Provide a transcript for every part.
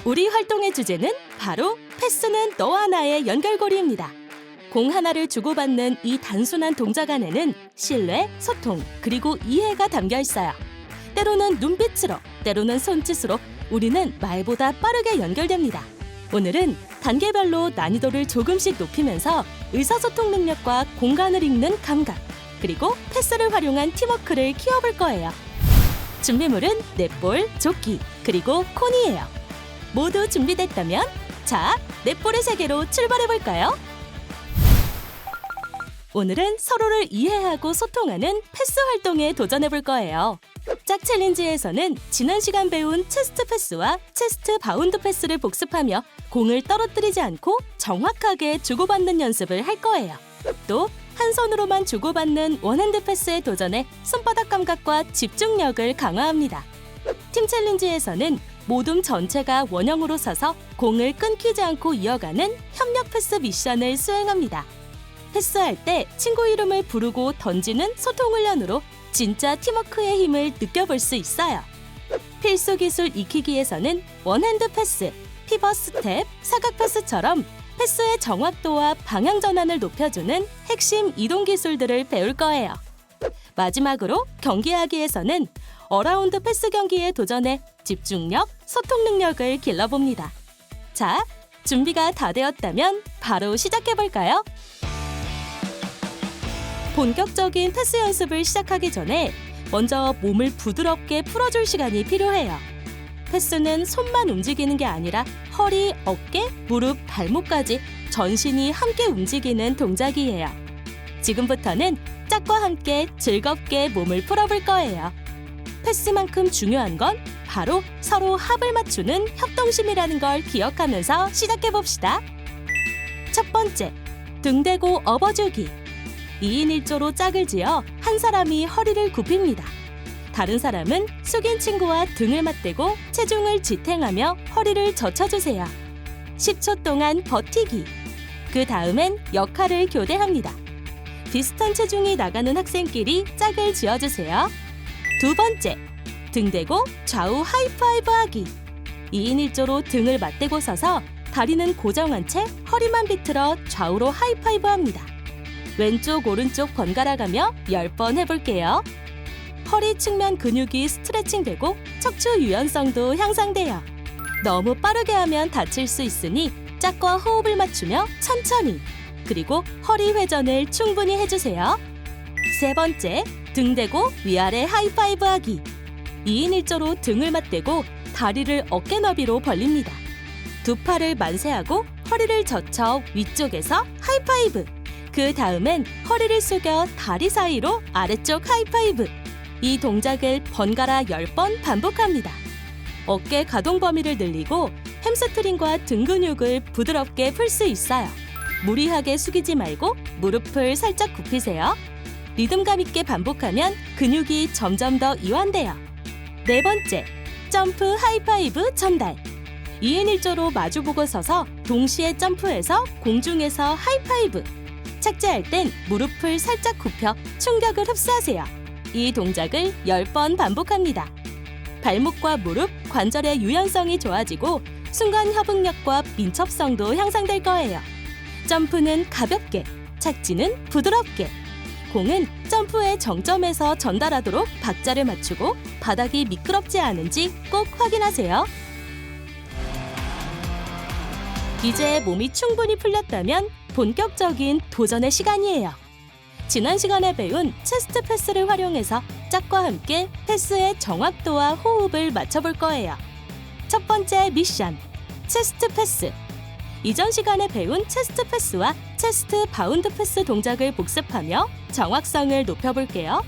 우리 활동의 주제는 바로 패스는 너와 나의 연결고리입니다. 공 하나를 주고받는 이 단순한 동작 안에는 신뢰, 소통, 그리고 이해가 담겨 있어요. 때로는 눈빛으로, 때로는 손짓으로 우리는 말보다 빠르게 연결됩니다. 오늘은 단계별로 난이도를 조금씩 높이면서 의사소통 능력과 공간을 읽는 감각, 그리고 패스를 활용한 팀워크를 키워볼 거예요. 준비물은 넷볼, 조끼, 그리고 콘이에요. 모두 준비됐다면 자, 넷볼의 세계로 출발해볼까요? 오늘은 서로를 이해하고 소통하는 패스 활동에 도전해볼 거예요. 짝 챌린지에서는 지난 시간 배운 체스트 패스와 체스트 바운드 패스를 복습하며 공을 떨어뜨리지 않고 정확하게 주고받는 연습을 할 거예요. 또 한 손으로만 주고받는 원핸드 패스에 도전해 손바닥 감각과 집중력을 강화합니다. 팀 챌린지에서는 모둠 전체가 원형으로 서서 공을 끊기지 않고 이어가는 협력 패스 미션을 수행합니다. 패스할 때 친구 이름을 부르고 던지는 소통 훈련으로 진짜 팀워크의 힘을 느껴볼 수 있어요. 필수 기술 익히기에서는 원핸드 패스, 피벗 스텝, 사각 패스처럼 패스의 정확도와 방향 전환을 높여주는 핵심 이동 기술들을 배울 거예요. 마지막으로 경기하기에서는 어라운드 패스 경기에 도전해 집중력, 소통 능력을 길러봅니다. 자, 준비가 다 되었다면 바로 시작해볼까요? 본격적인 패스 연습을 시작하기 전에 먼저 몸을 부드럽게 풀어줄 시간이 필요해요. 패스는 손만 움직이는 게 아니라 허리, 어깨, 무릎, 발목까지 전신이 함께 움직이는 동작이에요. 지금부터는 짝과 함께 즐겁게 몸을 풀어볼 거예요. 패스만큼 중요한 건 바로 서로 합을 맞추는 협동심이라는 걸 기억하면서 시작해봅시다. 첫 번째, 등 대고 업어주기. 2인 1조로 짝을 지어 한 사람이 허리를 굽힙니다. 다른 사람은 숙인 친구와 등을 맞대고 체중을 지탱하며 허리를 젖혀주세요. 10초 동안 버티기. 그 다음엔 역할을 교대합니다. 비슷한 체중이 나가는 학생끼리 짝을 지어주세요. 두 번째, 등 대고 좌우 하이파이브 하기. 2인 1조로 등을 맞대고 서서 다리는 고정한 채 허리만 비틀어 좌우로 하이파이브 합니다. 왼쪽 오른쪽 번갈아 가며 10번 해볼게요. 허리 측면 근육이 스트레칭되고 척추 유연성도 향상돼요. 너무 빠르게 하면 다칠 수 있으니 짝과 호흡을 맞추며 천천히, 그리고 허리 회전을 충분히 해주세요. 세 번째, 등 대고 위아래 하이파이브 하기. 2인 1조로 등을 맞대고 다리를 어깨 너비로 벌립니다. 두 팔을 만세하고 허리를 젖혀 위쪽에서 하이파이브. 그 다음엔 허리를 숙여 다리 사이로 아래쪽 하이파이브. 이 동작을 번갈아 10번 반복합니다. 어깨 가동 범위를 늘리고 햄스트링과 등 근육을 부드럽게 풀 수 있어요. 무리하게 숙이지 말고 무릎을 살짝 굽히세요. 리듬감 있게 반복하면 근육이 점점 더 이완돼요. 네 번째, 점프 하이파이브 전달. 2인 1조로 마주보고 서서 동시에 점프해서 공중에서 하이파이브. 착지할 땐 무릎을 살짝 굽혀 충격을 흡수하세요. 이 동작을 10번 반복합니다. 발목과 무릎, 관절의 유연성이 좋아지고 순간 협응력과 민첩성도 향상될 거예요. 점프는 가볍게, 착지는 부드럽게. 공은 점프의 정점에서 전달하도록 박자를 맞추고 바닥이 미끄럽지 않은지 꼭 확인하세요. 이제 몸이 충분히 풀렸다면 본격적인 도전의 시간이에요. 지난 시간에 배운 체스트 패스를 활용해서 짝과 함께 패스의 정확도와 호흡을 맞춰볼 거예요. 첫 번째 미션, 체스트 패스. 이전 시간에 배운 체스트 패스와 체스트 바운드 패스 동작을 복습하며 정확성을 높여볼게요.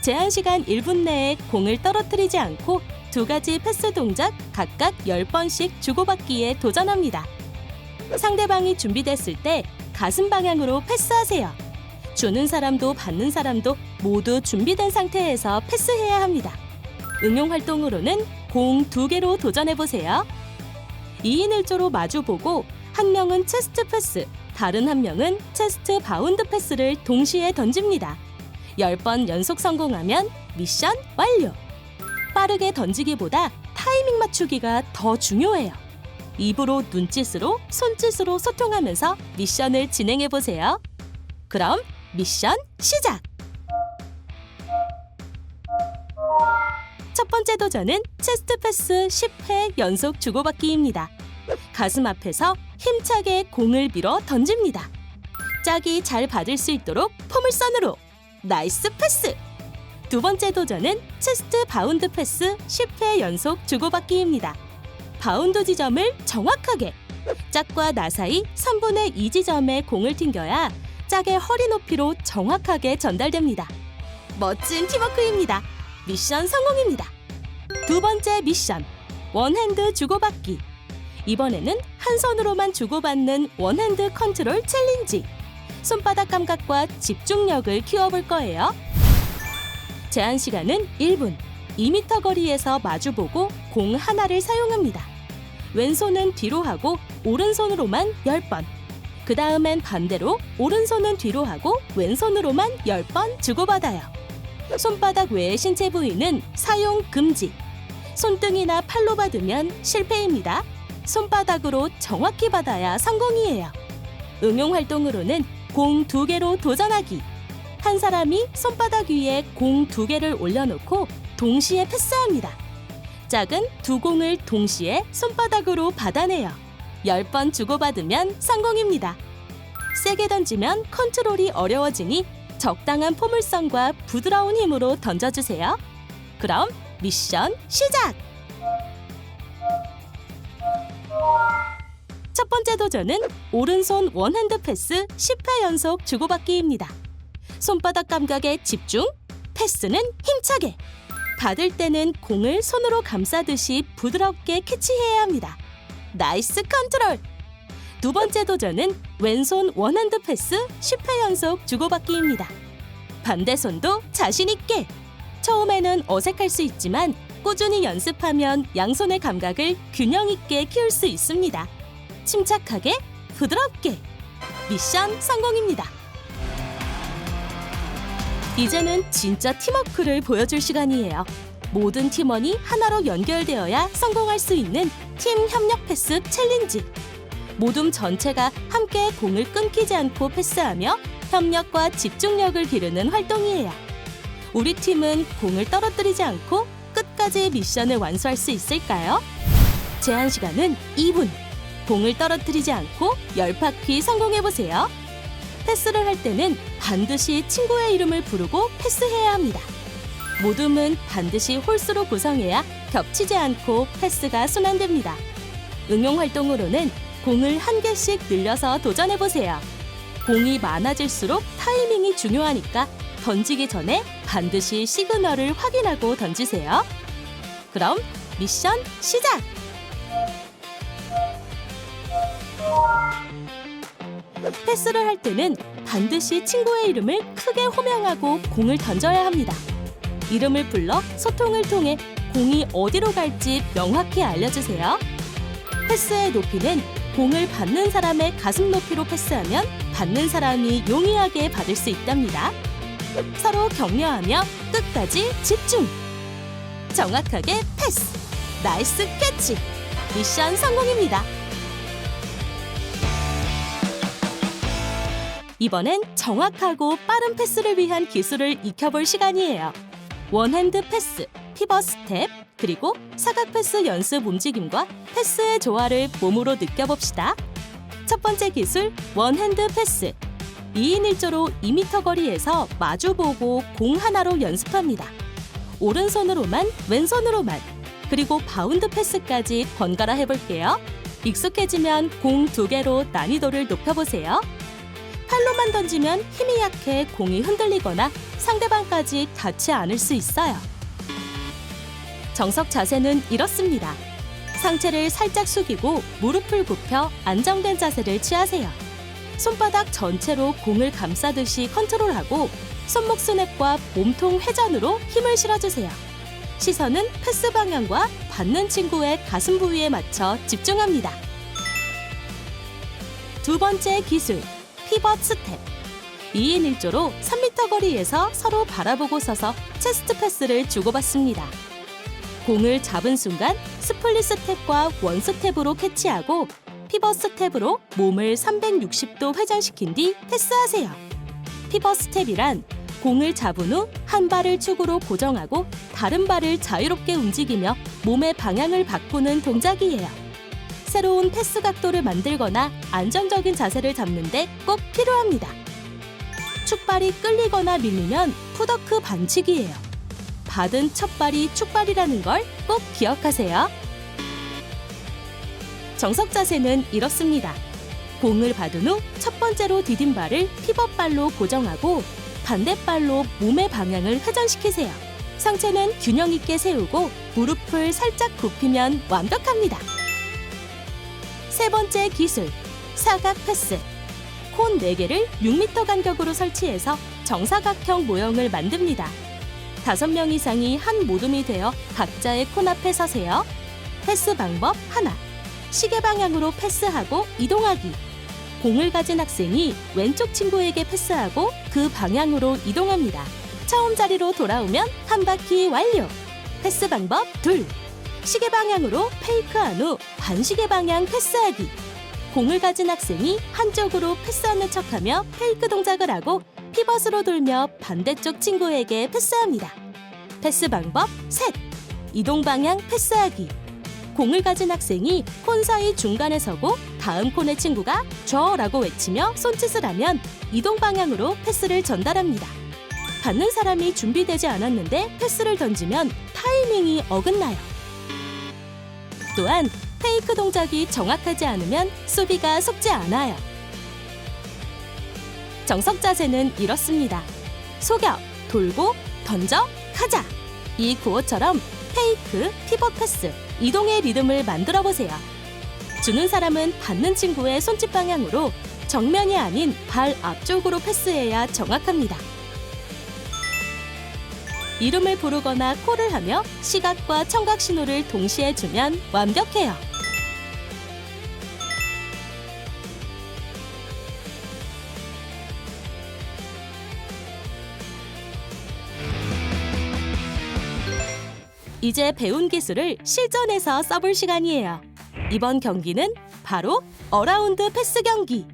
제한 시간 1분 내에 공을 떨어뜨리지 않고 두 가지 패스 동작 각각 10번씩 주고받기에 도전합니다. 상대방이 준비됐을 때 가슴 방향으로 패스하세요. 주는 사람도 받는 사람도 모두 준비된 상태에서 패스해야 합니다. 응용 활동으로는 공 2개로 도전해보세요. 2인 1조로 마주보고 한 명은 체스트 패스, 다른 한 명은 체스트 바운드 패스를 동시에 던집니다. 10번 연속 성공하면 미션 완료! 빠르게 던지기보다 타이밍 맞추기가 더 중요해요. 입으로 눈짓으로 손짓으로 소통하면서 미션을 진행해 보세요. 그럼 미션 시작! 첫 번째 도전은 체스트 패스 10회 연속 주고받기입니다. 가슴 앞에서 힘차게 공을 밀어 던집니다. 짝이 잘 받을 수 있도록 포물선으로 나이스 패스! 두 번째 도전은 체스트 바운드 패스 10회 연속 주고받기입니다. 바운드 지점을 정확하게! 짝과 나 사이 3분의 2 지점에 공을 튕겨야 짝의 허리 높이로 정확하게 전달됩니다. 멋진 팀워크입니다. 미션 성공입니다. 두 번째 미션, 원핸드 주고받기. 이번에는 한 손으로만 주고받는 원핸드 컨트롤 챌린지. 손바닥 감각과 집중력을 키워볼 거예요. 제한 시간은 1분. 2m 거리에서 마주보고 공 하나를 사용합니다. 왼손은 뒤로 하고 오른손으로만 10번. 그 다음엔 반대로 오른손은 뒤로 하고 왼손으로만 10번 주고받아요. 손바닥 외의 신체 부위는 사용 금지. 손등이나 팔로 받으면 실패입니다. 손바닥으로 정확히 받아야 성공이에요. 응용 활동으로는 공 2개로 도전하기. 한 사람이 손바닥 위에 공 2개를 올려놓고 동시에 패스합니다. 짝은 두 공을 동시에 손바닥으로 받아내요. 10번 주고받으면 성공입니다. 세게 던지면 컨트롤이 어려워지니 적당한 포물선과 부드러운 힘으로 던져주세요. 그럼 미션 시작! 첫 번째 도전은 오른손 원핸드 패스 10회 연속 주고받기입니다. 손바닥 감각에 집중, 패스는 힘차게! 받을 때는 공을 손으로 감싸듯이 부드럽게 캐치해야 합니다. 나이스 컨트롤! 두 번째 도전은 왼손 원핸드 패스 10회 연속 주고받기입니다. 반대손도 자신 있게! 처음에는 어색할 수 있지만 꾸준히 연습하면 양손의 감각을 균형 있게 키울 수 있습니다. 침착하게, 부드럽게! 미션 성공입니다. 이제는 진짜 팀워크를 보여줄 시간이에요. 모든 팀원이 하나로 연결되어야 성공할 수 있는 팀 협력 패스 챌린지. 모둠 전체가 함께 공을 끊기지 않고 패스하며 협력과 집중력을 기르는 활동이에요. 우리 팀은 공을 떨어뜨리지 않고 끝까지 미션을 완수할 수 있을까요? 제한 시간은 2분. 공을 떨어뜨리지 않고 10바퀴 성공해보세요. 패스를 할 때는 반드시 친구의 이름을 부르고 패스해야 합니다. 모둠은 반드시 홀수로 구성해야 겹치지 않고 패스가 순환됩니다. 응용 활동으로는 공을 한 개씩 늘려서 도전해보세요. 공이 많아질수록 타이밍이 중요하니까 던지기 전에 반드시 시그널을 확인하고 던지세요. 그럼 미션 시작! 패스를 할 때는 반드시 친구의 이름을 크게 호명하고 공을 던져야 합니다. 이름을 불러 소통을 통해 공이 어디로 갈지 명확히 알려주세요. 패스의 높이는 공을 받는 사람의 가슴 높이로 패스하면 받는 사람이 용이하게 받을 수 있답니다. 서로 격려하며 끝까지 집중! 정확하게 패스! 나이스 캐치! 미션 성공입니다. 이번엔 정확하고 빠른 패스를 위한 기술을 익혀볼 시간이에요. 원핸드 패스, 피벗 스텝, 그리고 사각 패스 연습 움직임과 패스의 조화를 몸으로 느껴봅시다. 첫 번째 기술, 원핸드 패스. 2인 1조로 2m 거리에서 마주보고 공 하나로 연습합니다. 오른손으로만, 왼손으로만, 그리고 바운드 패스까지 번갈아 해볼게요. 익숙해지면 공 2개로 난이도를 높여보세요. 팔로만 던지면 힘이 약해 공이 흔들리거나 상대방까지 닿지 않을 수 있어요. 정석 자세는 이렇습니다. 상체를 살짝 숙이고 무릎을 굽혀 안정된 자세를 취하세요. 손바닥 전체로 공을 감싸듯이 컨트롤하고 손목 스냅과 몸통 회전으로 힘을 실어주세요. 시선은 패스 방향과 받는 친구의 가슴 부위에 맞춰 집중합니다. 두 번째 기술, 피벗 스텝. 2인 1조로 3m 거리에서 서로 바라보고 서서 체스트 패스를 주고받습니다. 공을 잡은 순간 스플릿 스텝과 원 스텝으로 캐치하고 피벗 스텝으로 몸을 360도 회전시킨 뒤 패스하세요. 피벗 스텝이란 공을 잡은 후 한 발을 축으로 고정하고 다른 발을 자유롭게 움직이며 몸의 방향을 바꾸는 동작이에요. 새로운 패스 각도를 만들거나 안정적인 자세를 잡는데 꼭 필요합니다. 축발이 끌리거나 밀리면 풋워크 반칙이에요. 받은 첫 발이 축발이라는 걸 꼭 기억하세요. 정석 자세는 이렇습니다. 공을 받은 후 첫 번째로 디딘 발을 피벗발로 고정하고 반대발로 몸의 방향을 회전시키세요. 상체는 균형 있게 세우고 무릎을 살짝 굽히면 완벽합니다. 세 번째 기술, 사각 패스. 콘 4개를 6m 간격으로 설치해서 정사각형 모형을 만듭니다. 5명 이상이 한 모둠이 되어 각자의 콘 앞에 서세요. 패스 방법 하나. 시계 방향으로 패스하고 이동하기. 공을 가진 학생이 왼쪽 친구에게 패스하고 그 방향으로 이동합니다. 처음 자리로 돌아오면 한 바퀴 완료. 패스 방법 둘. 시계 방향으로 페이크한 후 반시계 방향 패스하기. 공을 가진 학생이 한쪽으로 패스하는 척하며 페이크 동작을 하고 피벗으로 돌며 반대쪽 친구에게 패스합니다. 패스 방법 셋. 이동 방향 패스하기. 공을 가진 학생이 콘 사이 중간에 서고 다음 콘의 친구가 저라고 외치며 손짓을 하면 이동 방향으로 패스를 전달합니다. 받는 사람이 준비되지 않았는데 패스를 던지면 타이밍이 어긋나요. 또한 페이크 동작이 정확하지 않으면 수비가 속지 않아요. 정석 자세는 이렇습니다. 속여, 돌고, 던져, 가자! 이 구호처럼 페이크, 피벗 패스, 이동의 리듬을 만들어 보세요. 주는 사람은 받는 친구의 손짓 방향으로 정면이 아닌 발 앞쪽으로 패스해야 정확합니다. 이름을 부르거나 콜을 하며 시각과 청각 신호를 동시에 주면 완벽해요. 이제 배운 기술을 실전에서 써볼 시간이에요. 이번 경기는 바로 어라운드 패스 경기.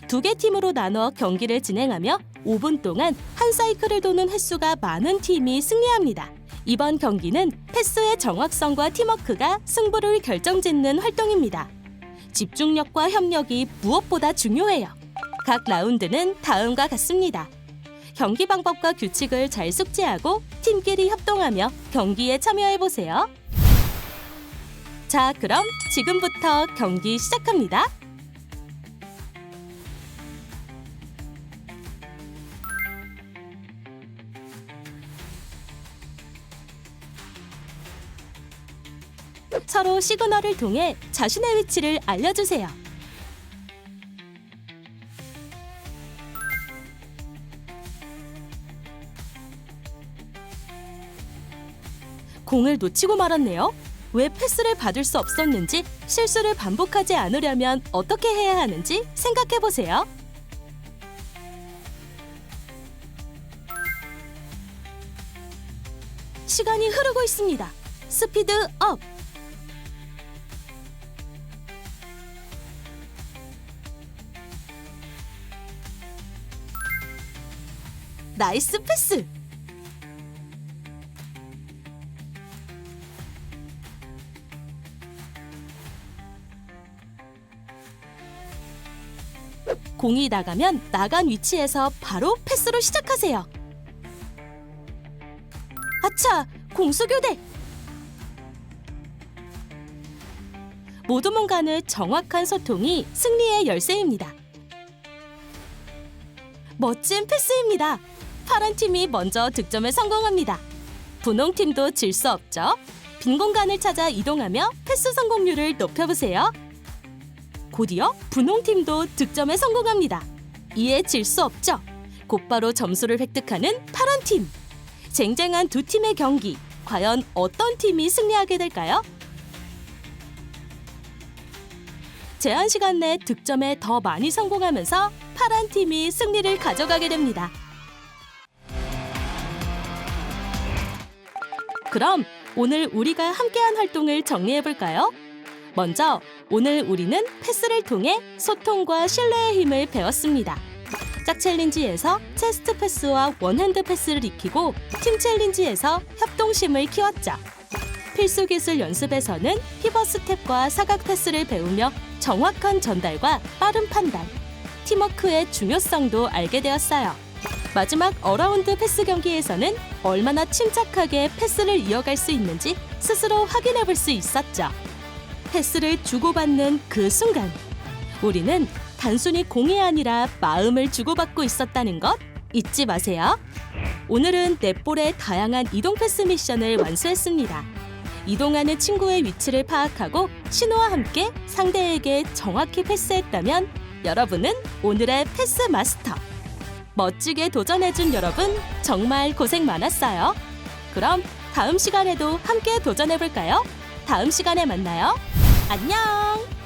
2개 팀으로 나눠 경기를 진행하며 5분 동안 한 사이클을 도는 횟수가 많은 팀이 승리합니다. 이번 경기는 패스의 정확성과 팀워크가 승부를 결정짓는 활동입니다. 집중력과 협력이 무엇보다 중요해요. 각 라운드는 다음과 같습니다. 경기 방법과 규칙을 잘 숙지하고 팀끼리 협동하며 경기에 참여해보세요. 자, 그럼 지금부터 경기 시작합니다. 서로 시그널을 통해 자신의 위치를 알려주세요. 공을 놓치고 말았네요. 왜 패스를 받을 수 없었는지, 실수를 반복하지 않으려면 어떻게 해야 하는지 생각해보세요. 시간이 흐르고 있습니다. 스피드 업! 나이스 패스! 공이 나가면 나간 위치에서 바로 패스로 시작하세요. 아차! 공수교대! 모두문 간의 정확한 소통이 승리의 열쇠입니다. 멋진 패스입니다. 파란 팀이 먼저 득점에 성공합니다. 분홍팀도 질 수 없죠. 빈 공간을 찾아 이동하며 패스 성공률을 높여보세요. 곧이어 분홍팀도 득점에 성공합니다. 이에 질 수 없죠. 곧바로 점수를 획득하는 파란팀. 쟁쟁한 두 팀의 경기, 과연 어떤 팀이 승리하게 될까요? 제한 시간 내 득점에 더 많이 성공하면서 파란팀이 승리를 가져가게 됩니다. 그럼 오늘 우리가 함께한 활동을 정리해볼까요? 먼저 오늘 우리는 패스를 통해 소통과 신뢰의 힘을 배웠습니다. 짝 챌린지에서 체스트 패스와 원핸드 패스를 익히고 팀 챌린지에서 협동심을 키웠죠. 필수 기술 연습에서는 피벗 스텝과 사각 패스를 배우며 정확한 전달과 빠른 판단, 팀워크의 중요성도 알게 되었어요. 마지막 어라운드 패스 경기에서는 얼마나 침착하게 패스를 이어갈 수 있는지 스스로 확인해 볼 수 있었죠. 패스를 주고받는 그 순간, 우리는 단순히 공이 아니라 마음을 주고받고 있었다는 것 잊지 마세요. 오늘은 넷볼의 다양한 이동 패스 미션을 완수했습니다. 이동하는 친구의 위치를 파악하고 신호와 함께 상대에게 정확히 패스했다면 여러분은 오늘의 패스 마스터. 멋지게 도전해준 여러분 정말 고생 많았어요. 그럼 다음 시간에도 함께 도전해볼까요? 다음 시간에 만나요. 안녕!